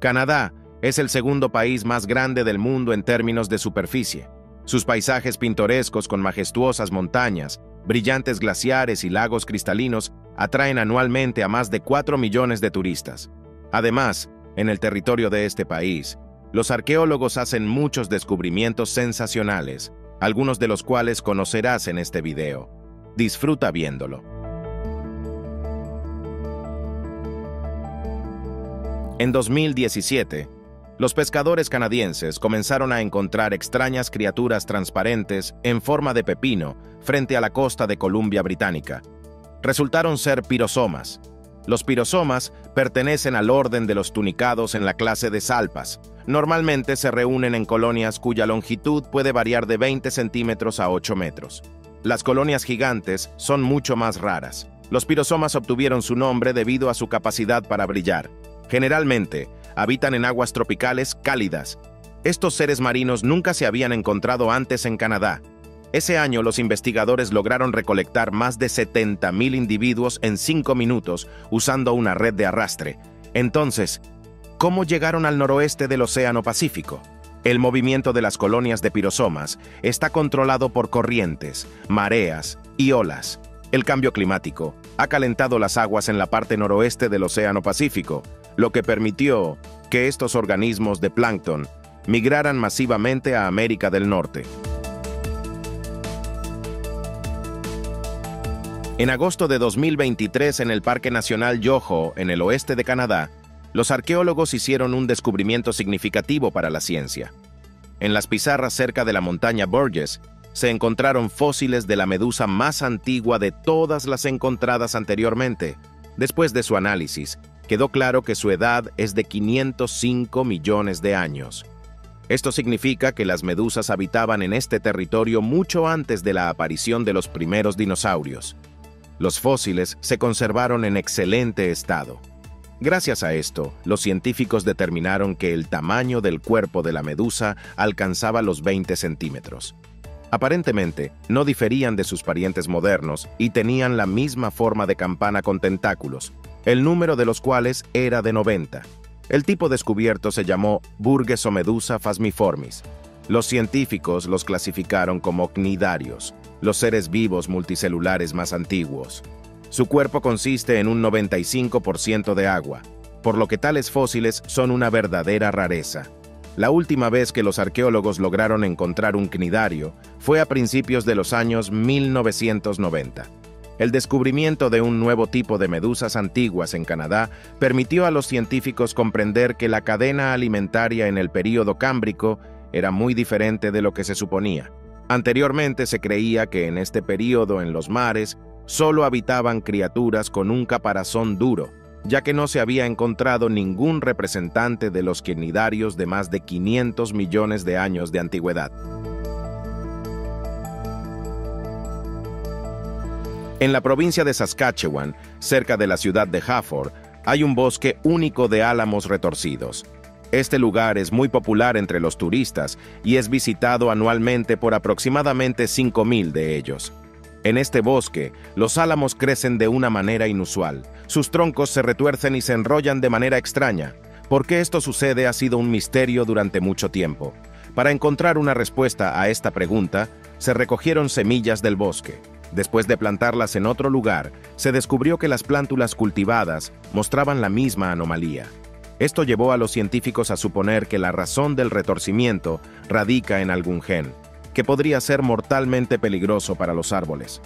Canadá es el segundo país más grande del mundo en términos de superficie. Sus paisajes pintorescos con majestuosas montañas, brillantes glaciares y lagos cristalinos atraen anualmente a más de 4 millones de turistas. Además, en el territorio de este país, los arqueólogos hacen muchos descubrimientos sensacionales, algunos de los cuales conocerás en este video. Disfruta viéndolo. En 2017, los pescadores canadienses comenzaron a encontrar extrañas criaturas transparentes en forma de pepino frente a la costa de Columbia Británica. Resultaron ser pirosomas. Los pirosomas pertenecen al orden de los tunicados en la clase de salpas. Normalmente se reúnen en colonias cuya longitud puede variar de 20 centímetros a 8 metros. Las colonias gigantes son mucho más raras. Los pirosomas obtuvieron su nombre debido a su capacidad para brillar. Generalmente, habitan en aguas tropicales cálidas. Estos seres marinos nunca se habían encontrado antes en Canadá. Ese año, los investigadores lograron recolectar más de 70,000 individuos en 5 minutos usando una red de arrastre. Entonces, ¿cómo llegaron al noroeste del Océano Pacífico? El movimiento de las colonias de pirosomas está controlado por corrientes, mareas y olas. El cambio climático ha calentado las aguas en la parte noroeste del Océano Pacífico, lo que permitió que estos organismos de plancton migraran masivamente a América del Norte. En agosto de 2023, en el Parque Nacional Yoho, en el oeste de Canadá, los arqueólogos hicieron un descubrimiento significativo para la ciencia. En las pizarras cerca de la montaña Burgess, se encontraron fósiles de la medusa más antigua de todas las encontradas anteriormente. Después de su análisis, quedó claro que su edad es de 505 millones de años. Esto significa que las medusas habitaban en este territorio mucho antes de la aparición de los primeros dinosaurios. Los fósiles se conservaron en excelente estado. Gracias a esto, los científicos determinaron que el tamaño del cuerpo de la medusa alcanzaba los 20 centímetros. Aparentemente, no diferían de sus parientes modernos y tenían la misma forma de campana con tentáculos, el número de los cuales era de 90. El tipo descubierto se llamó Burgessomedusa phasmiformis. Los científicos los clasificaron como cnidarios, los seres vivos multicelulares más antiguos. Su cuerpo consiste en un 95% de agua, por lo que tales fósiles son una verdadera rareza. La última vez que los arqueólogos lograron encontrar un cnidario fue a principios de los años 1990. El descubrimiento de un nuevo tipo de medusas antiguas en Canadá permitió a los científicos comprender que la cadena alimentaria en el período cámbrico era muy diferente de lo que se suponía. Anteriormente se creía que en este período en los mares solo habitaban criaturas con un caparazón duro, ya que no se había encontrado ningún representante de los cnidarios de más de 500 millones de años de antigüedad. En la provincia de Saskatchewan, cerca de la ciudad de Hafford, hay un bosque único de álamos retorcidos. Este lugar es muy popular entre los turistas y es visitado anualmente por aproximadamente 5,000 de ellos. En este bosque, los álamos crecen de una manera inusual. Sus troncos se retuercen y se enrollan de manera extraña. ¿Por qué esto sucede ha sido un misterio durante mucho tiempo? Para encontrar una respuesta a esta pregunta, se recogieron semillas del bosque. Después de plantarlas en otro lugar, se descubrió que las plántulas cultivadas mostraban la misma anomalía. Esto llevó a los científicos a suponer que la razón del retorcimiento radica en algún gen, que podría ser mortalmente peligroso para los árboles.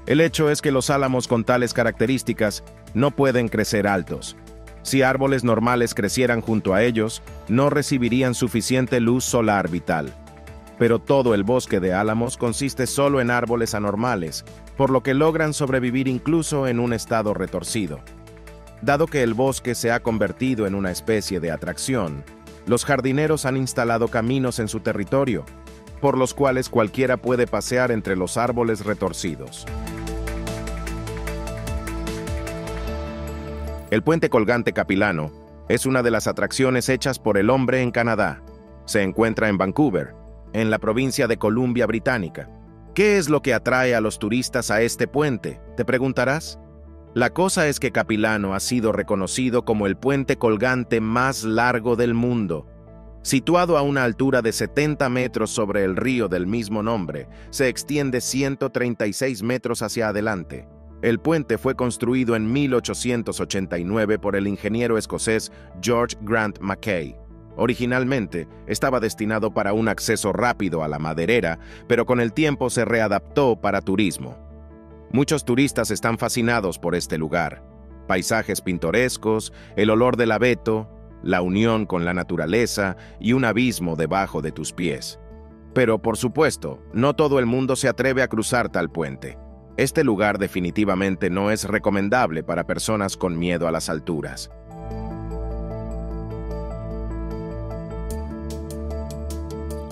El hecho es que los álamos con tales características no pueden crecer altos. Si árboles normales crecieran junto a ellos, no recibirían suficiente luz solar vital. Pero todo el bosque de álamos consiste solo en árboles anormales, por lo que logran sobrevivir incluso en un estado retorcido. Dado que el bosque se ha convertido en una especie de atracción, los jardineros han instalado caminos en su territorio, por los cuales cualquiera puede pasear entre los árboles retorcidos. El puente colgante Capilano es una de las atracciones hechas por el hombre en Canadá. Se encuentra en Vancouver, en la provincia de Columbia Británica. ¿Qué es lo que atrae a los turistas a este puente?, te preguntarás. La cosa es que Capilano ha sido reconocido como el puente colgante más largo del mundo. Situado a una altura de 70 metros sobre el río del mismo nombre, se extiende 136 metros hacia adelante. El puente fue construido en 1889 por el ingeniero escocés George Grant Mackay. Originalmente, estaba destinado para un acceso rápido a la maderera, pero con el tiempo se readaptó para turismo. Muchos turistas están fascinados por este lugar. Paisajes pintorescos, el olor del abeto, la unión con la naturaleza y un abismo debajo de tus pies. Pero, por supuesto, no todo el mundo se atreve a cruzar tal puente. Este lugar definitivamente no es recomendable para personas con miedo a las alturas.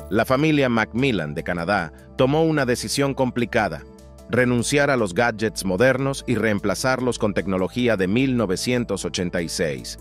La familia Macmillan de Canadá tomó una decisión complicada: renunciar a los gadgets modernos y reemplazarlos con tecnología de 1986.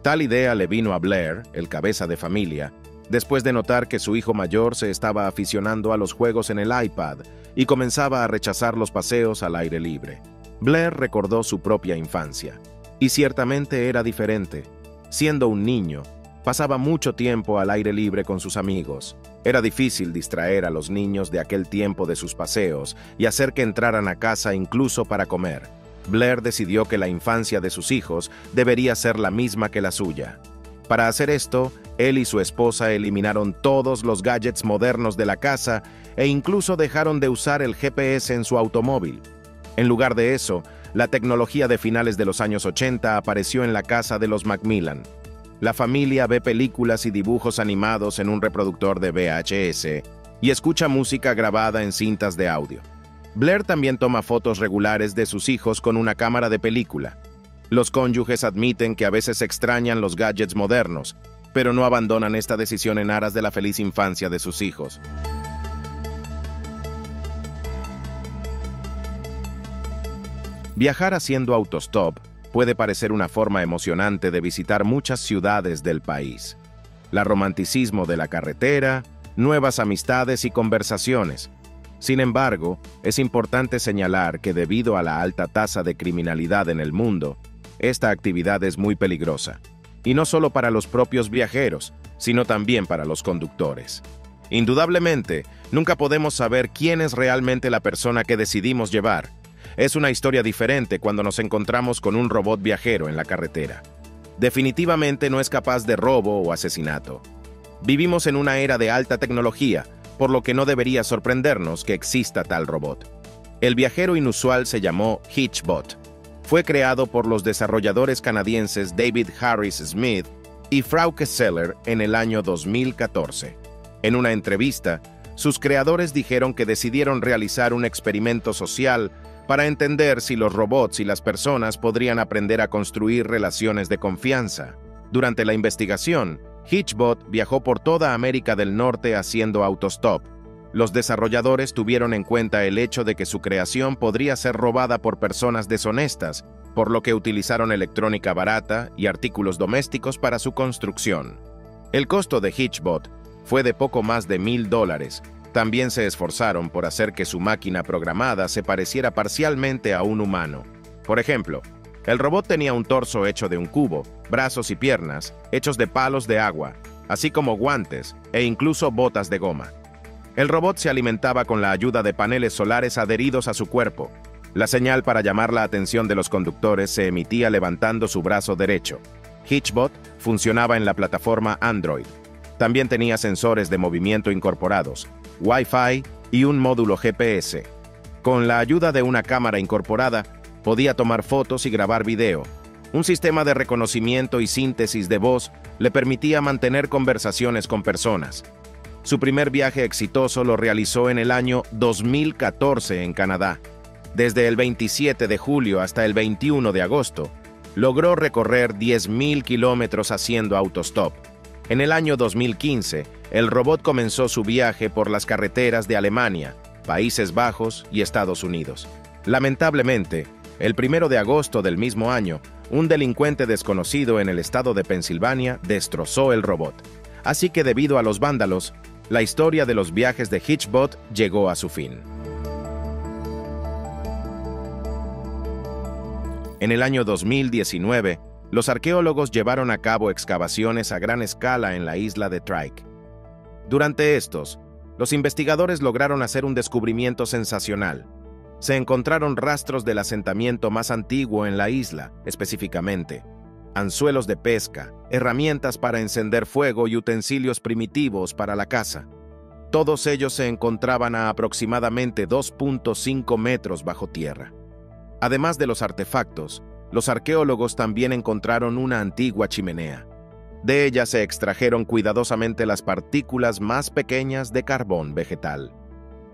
Tal idea le vino a Blair, el cabeza de familia, después de notar que su hijo mayor se estaba aficionando a los juegos en el iPad y comenzaba a rechazar los paseos al aire libre. Blair recordó su propia infancia, y ciertamente era diferente. Siendo un niño, pasaba mucho tiempo al aire libre con sus amigos. Era difícil distraer a los niños de aquel tiempo de sus paseos y hacer que entraran a casa incluso para comer. Blair decidió que la infancia de sus hijos debería ser la misma que la suya. Para hacer esto, él y su esposa eliminaron todos los gadgets modernos de la casa e incluso dejaron de usar el GPS en su automóvil. En lugar de eso, la tecnología de finales de los años 80 apareció en la casa de los Macmillan. La familia ve películas y dibujos animados en un reproductor de VHS y escucha música grabada en cintas de audio. Blair también toma fotos regulares de sus hijos con una cámara de película. Los cónyuges admiten que a veces extrañan los gadgets modernos, pero no abandonan esta decisión en aras de la feliz infancia de sus hijos. Viajar haciendo autostop puede parecer una forma emocionante de visitar muchas ciudades del país. El romanticismo de la carretera, nuevas amistades y conversaciones. Sin embargo, es importante señalar que debido a la alta tasa de criminalidad en el mundo, esta actividad es muy peligrosa. Y no solo para los propios viajeros, sino también para los conductores. Indudablemente, nunca podemos saber quién es realmente la persona que decidimos llevar. Es una historia diferente cuando nos encontramos con un robot viajero en la carretera. Definitivamente no es capaz de robo o asesinato. Vivimos en una era de alta tecnología, por lo que no debería sorprendernos que exista tal robot. El viajero inusual se llamó HitchBot. Fue creado por los desarrolladores canadienses David Harris Smith y Frauke Seller en el año 2014. En una entrevista, sus creadores dijeron que decidieron realizar un experimento social para entender si los robots y las personas podrían aprender a construir relaciones de confianza. Durante la investigación, HitchBot viajó por toda América del Norte haciendo autostop. Los desarrolladores tuvieron en cuenta el hecho de que su creación podría ser robada por personas deshonestas, por lo que utilizaron electrónica barata y artículos domésticos para su construcción. El costo de HitchBot fue de poco más de $1,000. También se esforzaron por hacer que su máquina programada se pareciera parcialmente a un humano. Por ejemplo, el robot tenía un torso hecho de un cubo, brazos y piernas hechos de palos de agua, así como guantes e incluso botas de goma. El robot se alimentaba con la ayuda de paneles solares adheridos a su cuerpo. La señal para llamar la atención de los conductores se emitía levantando su brazo derecho. HitchBot funcionaba en la plataforma Android. También tenía sensores de movimiento incorporados, Wi-Fi y un módulo GPS. Con la ayuda de una cámara incorporada, podía tomar fotos y grabar video. Un sistema de reconocimiento y síntesis de voz le permitía mantener conversaciones con personas. Su primer viaje exitoso lo realizó en el año 2014 en Canadá. Desde el 27 de julio hasta el 21 de agosto, logró recorrer 10,000 kilómetros haciendo autostop. En el año 2015, el robot comenzó su viaje por las carreteras de Alemania, Países Bajos y Estados Unidos. Lamentablemente, el 1 de agosto del mismo año, un delincuente desconocido en el estado de Pensilvania destrozó el robot. Así que debido a los vándalos, la historia de los viajes de HitchBot llegó a su fin. En el año 2019, los arqueólogos llevaron a cabo excavaciones a gran escala en la isla de Trike. Durante estos, los investigadores lograron hacer un descubrimiento sensacional. Se encontraron rastros del asentamiento más antiguo en la isla, específicamente anzuelos de pesca, herramientas para encender fuego y utensilios primitivos para la caza. Todos ellos se encontraban a aproximadamente 2.5 metros bajo tierra. Además de los artefactos, los arqueólogos también encontraron una antigua chimenea. De ella se extrajeron cuidadosamente las partículas más pequeñas de carbón vegetal.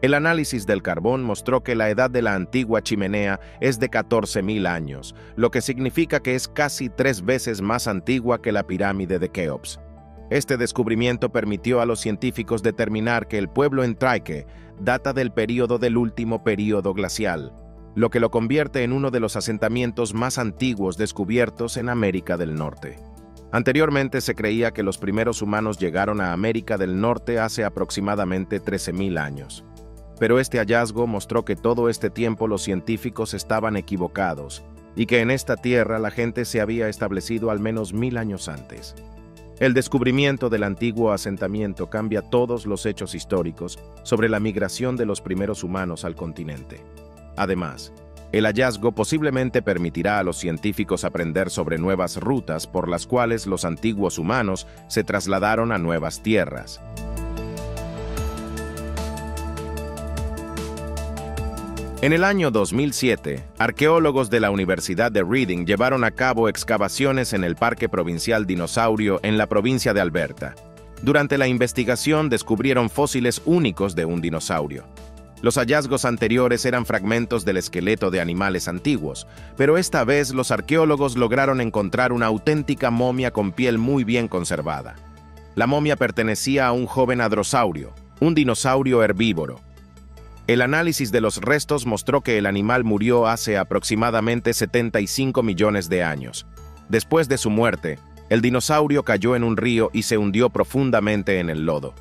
El análisis del carbón mostró que la edad de la antigua chimenea es de 14.000 años, lo que significa que es casi 3 veces más antigua que la pirámide de Keops. Este descubrimiento permitió a los científicos determinar que el pueblo en Trike data del período del último período glacial, lo que lo convierte en uno de los asentamientos más antiguos descubiertos en América del Norte. Anteriormente se creía que los primeros humanos llegaron a América del Norte hace aproximadamente 13.000 años. Pero este hallazgo mostró que todo este tiempo los científicos estaban equivocados y que en esta tierra la gente se había establecido al menos 1000 años antes. El descubrimiento del antiguo asentamiento cambia todos los hechos históricos sobre la migración de los primeros humanos al continente. Además, el hallazgo posiblemente permitirá a los científicos aprender sobre nuevas rutas por las cuales los antiguos humanos se trasladaron a nuevas tierras. En el año 2007, arqueólogos de la Universidad de Reading llevaron a cabo excavaciones en el Parque Provincial Dinosaurio en la provincia de Alberta. Durante la investigación descubrieron fósiles únicos de un dinosaurio. Los hallazgos anteriores eran fragmentos del esqueleto de animales antiguos, pero esta vez los arqueólogos lograron encontrar una auténtica momia con piel muy bien conservada. La momia pertenecía a un joven hadrosaurio, un dinosaurio herbívoro. El análisis de los restos mostró que el animal murió hace aproximadamente 75 millones de años. Después de su muerte, el dinosaurio cayó en un río y se hundió profundamente en el lodo.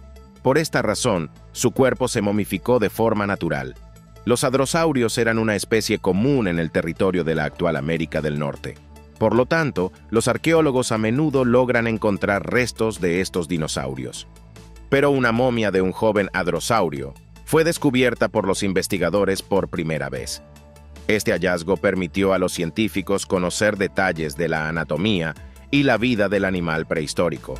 Por esta razón, su cuerpo se momificó de forma natural. Los hadrosaurios eran una especie común en el territorio de la actual América del Norte. Por lo tanto, los arqueólogos a menudo logran encontrar restos de estos dinosaurios. Pero una momia de un joven hadrosaurio fue descubierta por los investigadores por primera vez. Este hallazgo permitió a los científicos conocer detalles de la anatomía y la vida del animal prehistórico.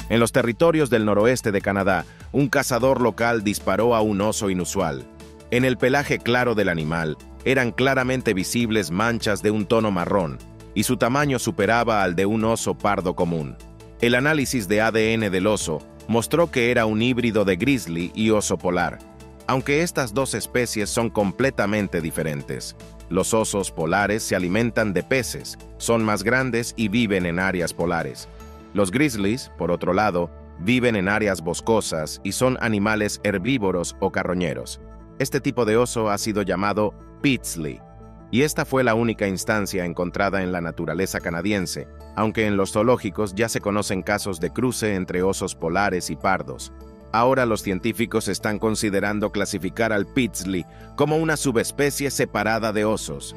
En los territorios del noroeste de Canadá, un cazador local disparó a un oso inusual. En el pelaje claro del animal, eran claramente visibles manchas de un tono marrón, y su tamaño superaba al de un oso pardo común. El análisis de ADN del oso mostró que era un híbrido de grizzly y oso polar, aunque estas dos especies son completamente diferentes. Los osos polares se alimentan de peces, son más grandes y viven en áreas polares. Los grizzlies, por otro lado, viven en áreas boscosas y son animales herbívoros o carroñeros. Este tipo de oso ha sido llamado Paisley, y esta fue la única instancia encontrada en la naturaleza canadiense, aunque en los zoológicos ya se conocen casos de cruce entre osos polares y pardos. Ahora los científicos están considerando clasificar al Paisley como una subespecie separada de osos.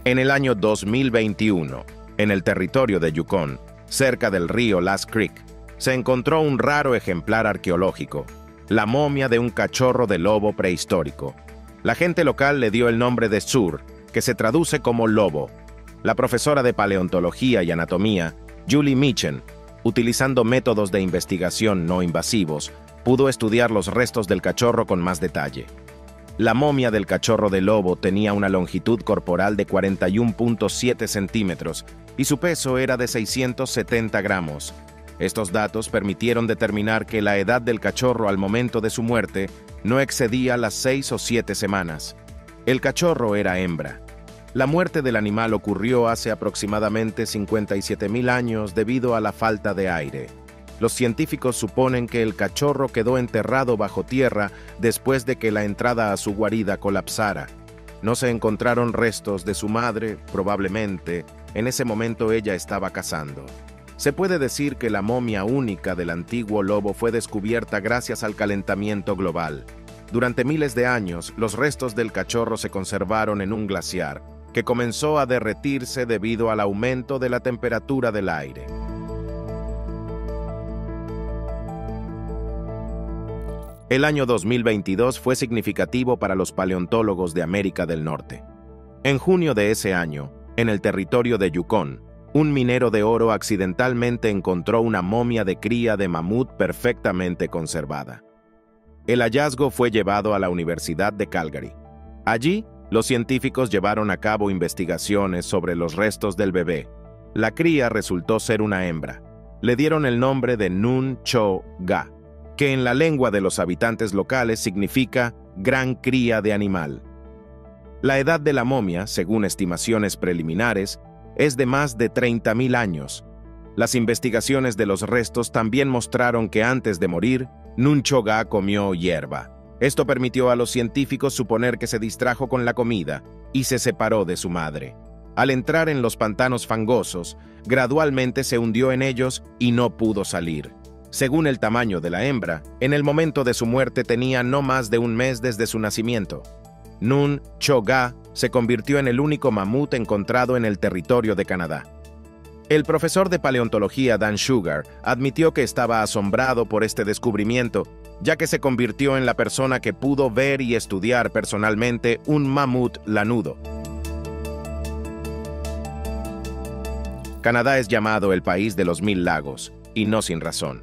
En el año 2021, en el territorio de Yukon, cerca del río Last Creek, se encontró un raro ejemplar arqueológico, la momia de un cachorro de lobo prehistórico. La gente local le dio el nombre de Sur, que se traduce como lobo. La profesora de paleontología y anatomía, Julie Meechen, utilizando métodos de investigación no invasivos, pudo estudiar los restos del cachorro con más detalle. La momia del cachorro de lobo tenía una longitud corporal de 41.7 centímetros y su peso era de 670 gramos. Estos datos permitieron determinar que la edad del cachorro al momento de su muerte no excedía las 6 o 7 semanas. El cachorro era hembra. La muerte del animal ocurrió hace aproximadamente 57.000 años debido a la falta de aire. Los científicos suponen que el cachorro quedó enterrado bajo tierra después de que la entrada a su guarida colapsara. No se encontraron restos de su madre, probablemente. En ese momento ella estaba cazando. Se puede decir que la momia única del antiguo lobo fue descubierta gracias al calentamiento global. Durante miles de años, los restos del cachorro se conservaron en un glaciar, que comenzó a derretirse debido al aumento de la temperatura del aire. El año 2022 fue significativo para los paleontólogos de América del Norte. En junio de ese año, en el territorio de Yukón, un minero de oro accidentalmente encontró una momia de cría de mamut perfectamente conservada. El hallazgo fue llevado a la Universidad de Calgary. Allí, los científicos llevaron a cabo investigaciones sobre los restos del bebé. La cría resultó ser una hembra. Le dieron el nombre de Nun Cho Ga, que en la lengua de los habitantes locales significa gran cría de animal. La edad de la momia, según estimaciones preliminares, es de más de 30.000 años. Las investigaciones de los restos también mostraron que antes de morir, Nun Cho Ga comió hierba. Esto permitió a los científicos suponer que se distrajo con la comida y se separó de su madre. Al entrar en los pantanos fangosos, gradualmente se hundió en ellos y no pudo salir. Según el tamaño de la hembra, en el momento de su muerte tenía no más de un mes desde su nacimiento. Nun Cho Ga se convirtió en el único mamut encontrado en el territorio de Canadá. El profesor de paleontología Dan Sugar admitió que estaba asombrado por este descubrimiento, ya que se convirtió en la persona que pudo ver y estudiar personalmente un mamut lanudo. Canadá es llamado el país de los 1000 lagos, y no sin razón.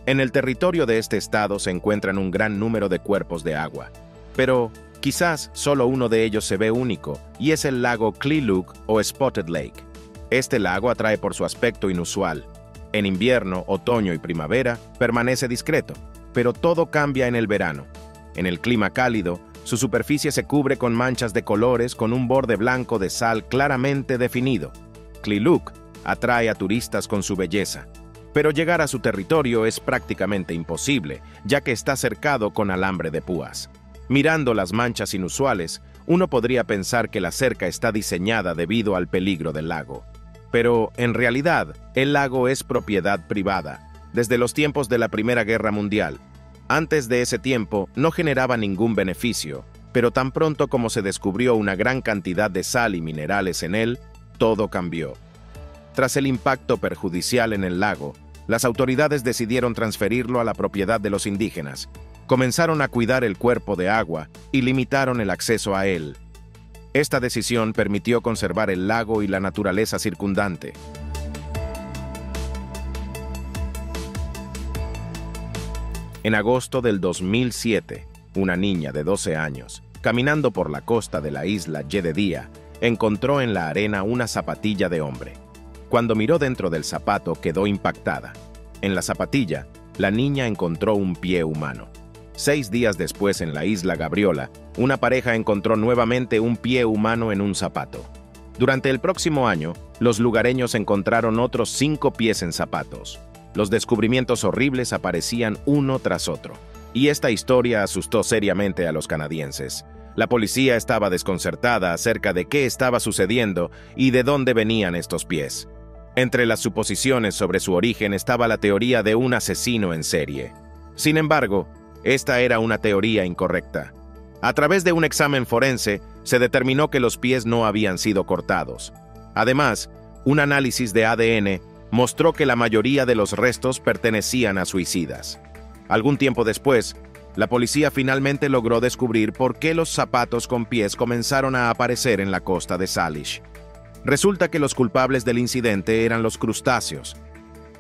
En el territorio de este estado se encuentran un gran número de cuerpos de agua, pero quizás solo uno de ellos se ve único, y es el lago Qiluq o Spotted Lake. Este lago atrae por su aspecto inusual. En invierno, otoño y primavera permanece discreto, pero todo cambia en el verano. En el clima cálido, su superficie se cubre con manchas de colores con un borde blanco de sal claramente definido. Qiluq atrae a turistas con su belleza, pero llegar a su territorio es prácticamente imposible, ya que está cercado con alambre de púas. Mirando las manchas inusuales, uno podría pensar que la cerca está diseñada debido al peligro del lago. Pero, en realidad, el lago es propiedad privada, desde los tiempos de la Primera Guerra Mundial. Antes de ese tiempo, no generaba ningún beneficio, pero tan pronto como se descubrió una gran cantidad de sal y minerales en él, todo cambió. Tras el impacto perjudicial en el lago, las autoridades decidieron transferirlo a la propiedad de los indígenas. Comenzaron a cuidar el cuerpo de agua y limitaron el acceso a él. Esta decisión permitió conservar el lago y la naturaleza circundante. En agosto del 2007, una niña de 12 años, caminando por la costa de la isla Jedediah, encontró en la arena una zapatilla de hombre. Cuando miró dentro del zapato, quedó impactada. En la zapatilla, la niña encontró un pie humano. 6 días después, en la isla Gabriola, una pareja encontró nuevamente un pie humano en un zapato. Durante el próximo año, los lugareños encontraron otros 5 pies en zapatos. Los descubrimientos horribles aparecían uno tras otro. Y esta historia asustó seriamente a los canadienses. La policía estaba desconcertada acerca de qué estaba sucediendo y de dónde venían estos pies. Entre las suposiciones sobre su origen estaba la teoría de un asesino en serie. Sin embargo, esta era una teoría incorrecta. A través de un examen forense, se determinó que los pies no habían sido cortados. Además, un análisis de ADN mostró que la mayoría de los restos pertenecían a suicidas. Algún tiempo después, la policía finalmente logró descubrir por qué los zapatos con pies comenzaron a aparecer en la costa de Salish. Resulta que los culpables del incidente eran los crustáceos.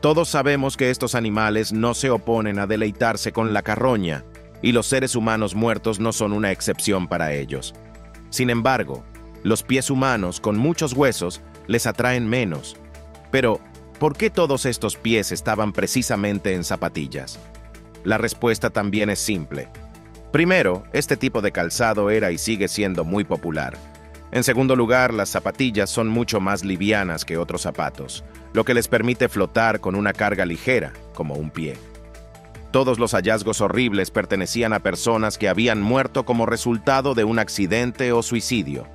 Todos sabemos que estos animales no se oponen a deleitarse con la carroña, y los seres humanos muertos no son una excepción para ellos. Sin embargo, los pies humanos con muchos huesos les atraen menos. Pero, ¿por qué todos estos pies estaban precisamente en zapatillas? La respuesta también es simple. Primero, este tipo de calzado era y sigue siendo muy popular. En segundo lugar, las zapatillas son mucho más livianas que otros zapatos, lo que les permite flotar con una carga ligera, como un pie. Todos los hallazgos horribles pertenecían a personas que habían muerto como resultado de un accidente o suicidio.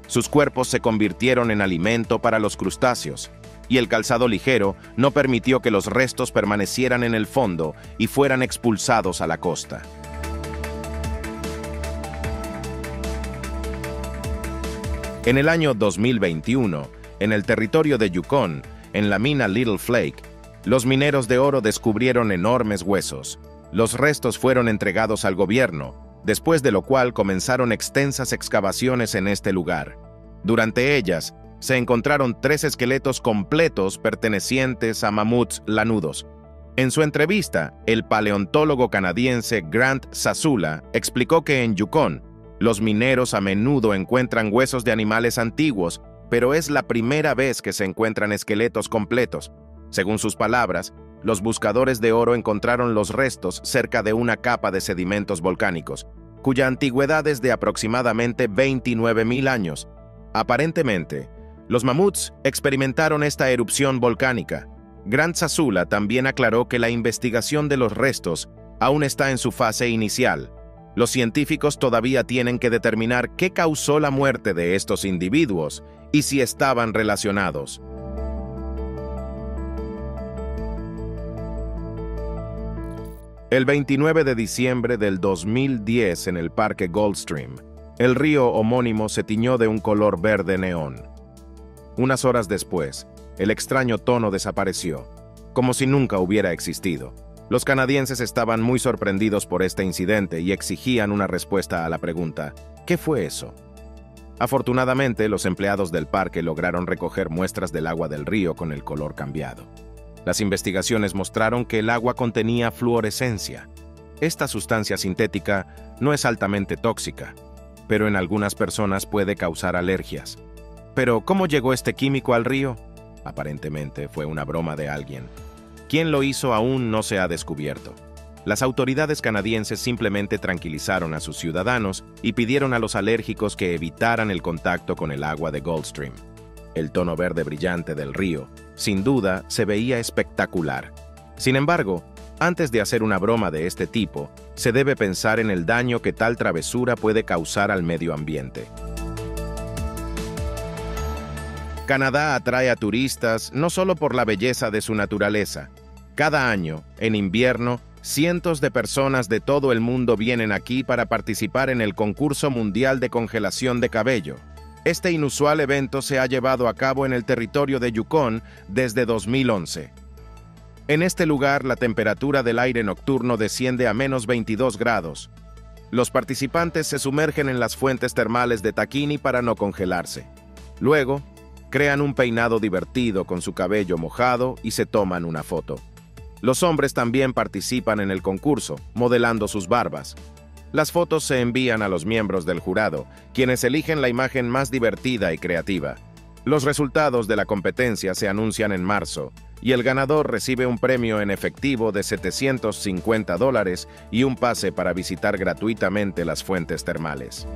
Sus cuerpos se convirtieron en alimento para los crustáceos. y el calzado ligero no permitió que los restos permanecieran en el fondo y fueran expulsados a la costa. En el año 2021, en el territorio de Yukon, en la mina Little Flake, los mineros de oro descubrieron enormes huesos. Los restos fueron entregados al gobierno, después de lo cual comenzaron extensas excavaciones en este lugar. Durante ellas, se encontraron 3 esqueletos completos pertenecientes a mamuts lanudos. En su entrevista, el paleontólogo canadiense Grant Sasula explicó que en Yukon, los mineros a menudo encuentran huesos de animales antiguos, pero es la primera vez que se encuentran esqueletos completos. Según sus palabras, los buscadores de oro encontraron los restos cerca de una capa de sedimentos volcánicos, cuya antigüedad es de aproximadamente 29.000 años. Aparentemente, los mamuts experimentaron esta erupción volcánica. Grant Sasula también aclaró que la investigación de los restos aún está en su fase inicial. Los científicos todavía tienen que determinar qué causó la muerte de estos individuos y si estaban relacionados. El 29 de diciembre del 2010 en el Parque Goldstream, el río homónimo se tiñó de un color verde neón. Unas horas después, el extraño tono desapareció, como si nunca hubiera existido. Los canadienses estaban muy sorprendidos por este incidente y exigían una respuesta a la pregunta, ¿qué fue eso? Afortunadamente, los empleados del parque lograron recoger muestras del agua del río con el color cambiado. Las investigaciones mostraron que el agua contenía fluorescencia. Esta sustancia sintética no es altamente tóxica, pero en algunas personas puede causar alergias. ¿Pero cómo llegó este químico al río? Aparentemente fue una broma de alguien. ¿Quién lo hizo aún no se ha descubierto? Las autoridades canadienses simplemente tranquilizaron a sus ciudadanos y pidieron a los alérgicos que evitaran el contacto con el agua de Goldstream. El tono verde brillante del río, sin duda, se veía espectacular. Sin embargo, antes de hacer una broma de este tipo, se debe pensar en el daño que tal travesura puede causar al medio ambiente. Canadá atrae a turistas no solo por la belleza de su naturaleza. Cada año, en invierno, cientos de personas de todo el mundo vienen aquí para participar en el concurso mundial de congelación de cabello. Este inusual evento se ha llevado a cabo en el territorio de Yukon desde 2011. En este lugar, la temperatura del aire nocturno desciende a menos 22 grados. Los participantes se sumergen en las fuentes termales de Takini para no congelarse. Luego, crean un peinado divertido con su cabello mojado y se toman una foto. Los hombres también participan en el concurso, modelando sus barbas. Las fotos se envían a los miembros del jurado, quienes eligen la imagen más divertida y creativa. Los resultados de la competencia se anuncian en marzo, y el ganador recibe un premio en efectivo de $750 y un pase para visitar gratuitamente las fuentes termales.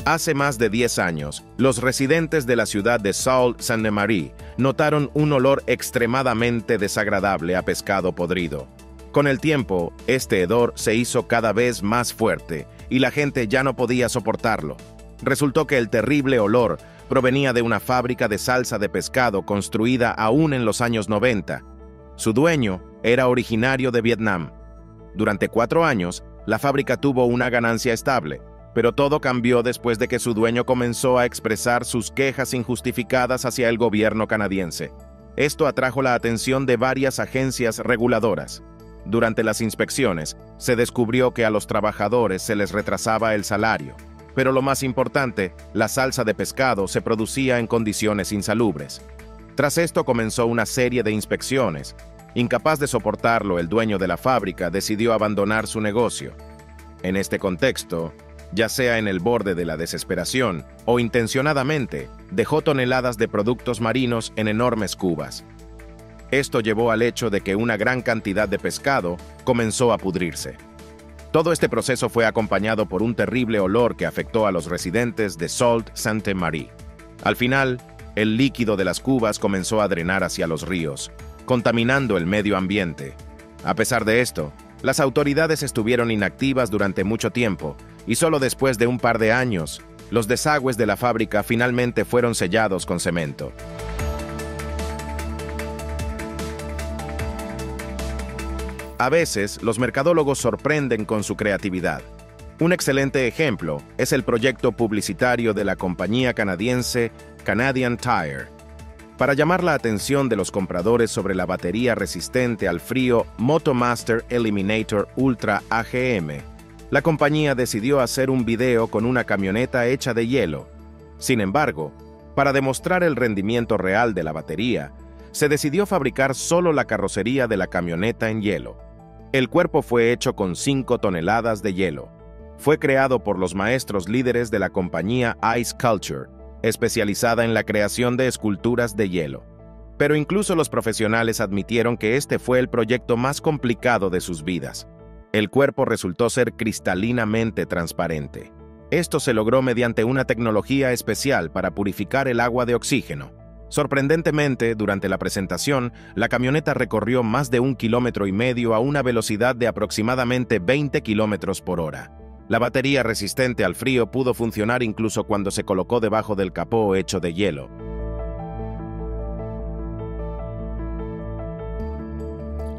Hace más de 10 años, los residentes de la ciudad de Sault-Sainte-Marie notaron un olor extremadamente desagradable a pescado podrido. Con el tiempo, este hedor se hizo cada vez más fuerte y la gente ya no podía soportarlo. Resultó que el terrible olor provenía de una fábrica de salsa de pescado construida aún en los años 90. Su dueño era originario de Vietnam. Durante 4 años, la fábrica tuvo una ganancia estable, pero todo cambió después de que su dueño comenzó a expresar sus quejas injustificadas hacia el gobierno canadiense. Esto atrajo la atención de varias agencias reguladoras. Durante las inspecciones, se descubrió que a los trabajadores se les retrasaba el salario. Pero lo más importante, la salsa de pescado se producía en condiciones insalubres. Tras esto comenzó una serie de inspecciones. Incapaz de soportarlo, el dueño de la fábrica decidió abandonar su negocio. En este contexto, ya sea en el borde de la desesperación o intencionadamente, dejó toneladas de productos marinos en enormes cubas. Esto llevó al hecho de que una gran cantidad de pescado comenzó a pudrirse. Todo este proceso fue acompañado por un terrible olor que afectó a los residentes de Sault-Sainte-Marie. Al final, el líquido de las cubas comenzó a drenar hacia los ríos, contaminando el medio ambiente. A pesar de esto, las autoridades estuvieron inactivas durante mucho tiempo y solo después de un par de años Los desagües de la fábrica finalmente fueron sellados con cemento. A veces, los mercadólogos sorprenden con su creatividad. Un excelente ejemplo es el proyecto publicitario de la compañía canadiense Canadian Tire. Para llamar la atención de los compradores sobre la batería resistente al frío Motomaster Eliminator Ultra AGM, la compañía decidió hacer un video con una camioneta hecha de hielo. Sin embargo, para demostrar el rendimiento real de la batería, se decidió fabricar solo la carrocería de la camioneta en hielo. El cuerpo fue hecho con 5 toneladas de hielo. Fue creado por los maestros líderes de la compañía Ice Culture, especializada en la creación de esculturas de hielo. Pero incluso los profesionales admitieron que este fue el proyecto más complicado de sus vidas. El cuerpo resultó ser cristalinamente transparente. Esto se logró mediante una tecnología especial para purificar el agua de oxígeno. Sorprendentemente, durante la presentación, la camioneta recorrió más de 1,5 kilómetros a una velocidad de aproximadamente 20 kilómetros por hora. La batería resistente al frío pudo funcionar incluso cuando se colocó debajo del capó hecho de hielo.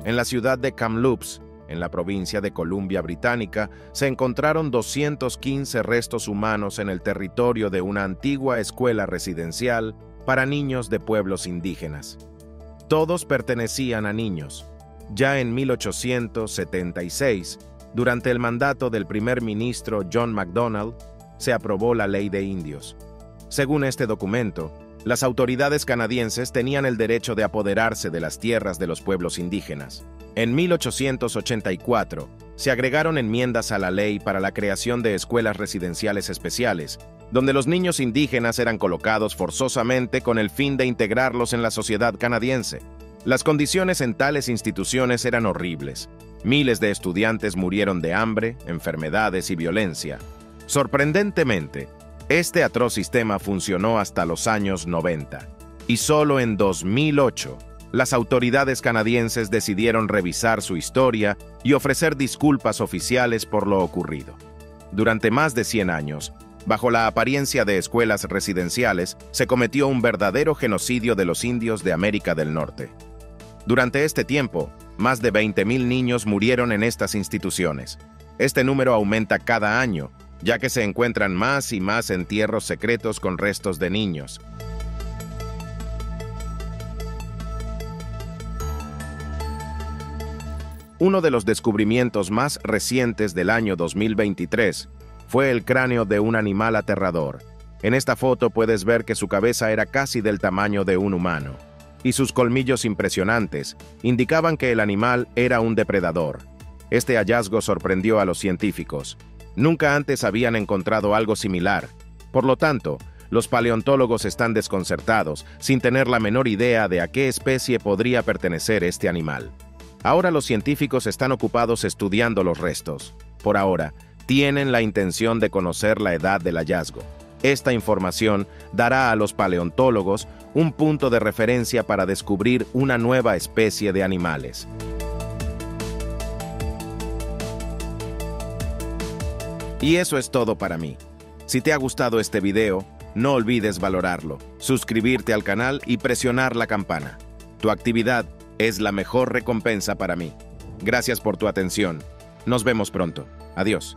En la ciudad de Kamloops, en la provincia de Columbia Británica, se encontraron 215 restos humanos en el territorio de una antigua escuela residencial para niños de pueblos indígenas. Todos pertenecían a niños. Ya en 1876, durante el mandato del primer ministro John Macdonald, se aprobó la Ley de Indios. Según este documento, las autoridades canadienses tenían el derecho de apoderarse de las tierras de los pueblos indígenas. En 1884, se agregaron enmiendas a la ley para la creación de escuelas residenciales especiales, donde los niños indígenas eran colocados forzosamente con el fin de integrarlos en la sociedad canadiense. Las condiciones en tales instituciones eran horribles. Miles de estudiantes murieron de hambre, enfermedades y violencia. Sorprendentemente, este atroz sistema funcionó hasta los años 90, y solo en 2008, las autoridades canadienses decidieron revisar su historia y ofrecer disculpas oficiales por lo ocurrido. Durante más de 100 años, bajo la apariencia de escuelas residenciales, se cometió un verdadero genocidio de los indios de América del Norte. Durante este tiempo, más de 20,000 niños murieron en estas instituciones. Este número aumenta cada año, ya que se encuentran más y más entierros secretos con restos de niños. Uno de los descubrimientos más recientes del año 2023 fue el cráneo de un animal aterrador. En esta foto puedes ver que su cabeza era casi del tamaño de un humano, y sus colmillos impresionantes indicaban que el animal era un depredador. Este hallazgo sorprendió a los científicos. Nunca antes habían encontrado algo similar. Por lo tanto, los paleontólogos están desconcertados, sin tener la menor idea de a qué especie podría pertenecer este animal. Ahora los científicos están ocupados estudiando los restos. Por ahora, tienen la intención de conocer la edad del hallazgo. Esta información dará a los paleontólogos un punto de referencia para descubrir una nueva especie de animales. Y eso es todo para mí. Si te ha gustado este video, no olvides valorarlo, suscribirte al canal y presionar la campana. Tu actividad es la mejor recompensa para mí. Gracias por tu atención. Nos vemos pronto. Adiós.